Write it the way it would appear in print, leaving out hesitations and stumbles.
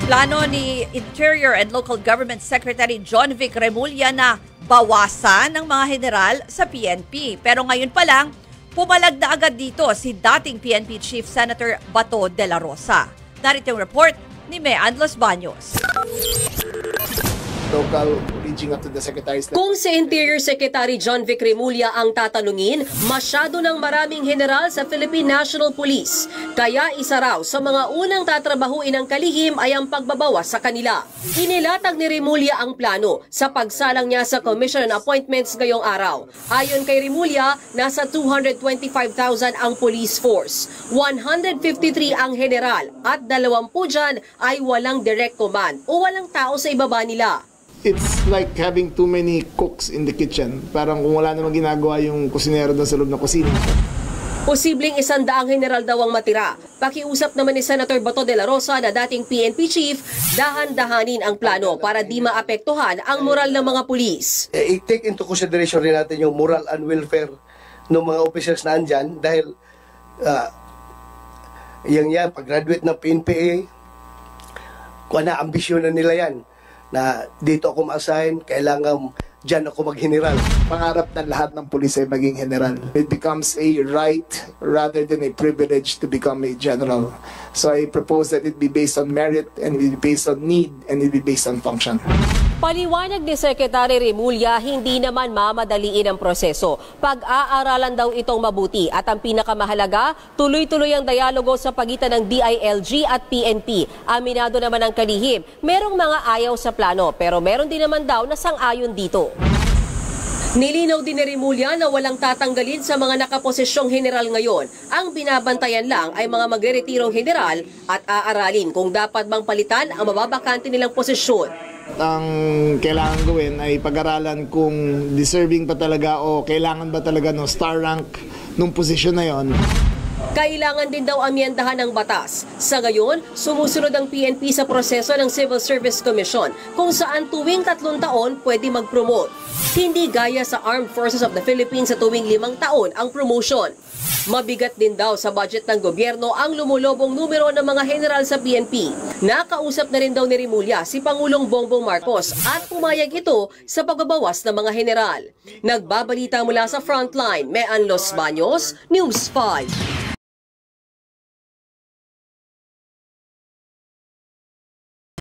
Plano ni Interior and Local Government Secretary John Vic Remulla na bawasan ng mga general sa PNP. Pero ngayon pa lang, pumalag na agad dito si dating PNP Chief Senator Bato de la Rosa. Narito yung report ni Mean Los Baños. Local reaching up to the secretaries. Kung si Interior Secretary John Vic Remulla ang tatanungin, masyado ng maraming general sa Philippine National Police. Kaya isa raw sa mga unang tatrabahuin ng kalihim ay ang pagbabawas sa kanila. Inilatag ni Remulla ang plano sa pagsalang niya sa Commission on Appointments ngayong araw. Ayon kay Remulla, nasa 225,000 ang police force, 153 ang general at 20 dyan ay walang direct command o walang tao sa ibaba nila. It's like having too many cooks in the kitchen. Parang kung wala namang ginagawa yung kusinero doon sa loob ng kusina. Posibleng 100 general daw ang matira. Pakiusap naman ni Senator Bato de la Rosa na dating PNP chief, dahan-dahanin ang plano para di maapektuhan ang moral ng mga pulis. I-take into consideration rin natin yung moral and welfare ng mga officers na andyan dahil pag-graduate ng PNPA, ambisyon na nila yan. Na dito ako ma-assign, kailangan dyan ako mag-general. Pangarap ng lahat ng pulis ay maging general. It becomes a right rather than a privilege to become a general. So I propose that it be based on merit and it be based on need and it be based on function. Paliwanag ni Secretary Remulla, hindi naman mamadaliin ang proseso. Pag-aaralan daw itong mabuti at ang pinakamahalaga, tuloy-tuloy ang dialogo sa pagitan ng DILG at PNP. Aminado naman ang kalihim, merong mga ayaw sa plano pero meron din naman daw na sang-ayon dito. Nilinaw din ni Remulla na walang tatanggalin sa mga nakaposisyong general ngayon. Ang binabantayan lang ay mga magreretirong general at aaralin kung dapat bang palitan ang mababakante nilang posisyon. Ang kailangan gawin ay pag-aralan kung deserving pa talaga o kailangan ba talaga ng star rank nung posisyon na yon. Kailangan din daw amyendahan ng batas. Sa ngayon, sumusunod ang PNP sa proseso ng Civil Service Commission kung saan tuwing 3 taon pwede mag-promote. Hindi gaya sa Armed Forces of the Philippines sa tuwing 5 taon ang promotion. Mabigat din daw sa budget ng gobyerno ang lumulobong numero ng mga general sa PNP. Nakausap na rin daw ni Remulla si Pangulong Bongbong Marcos at pumayag ito sa pagbabawas ng mga general. Nagbabalita mula sa Frontline, Mean Los Baños, News 5.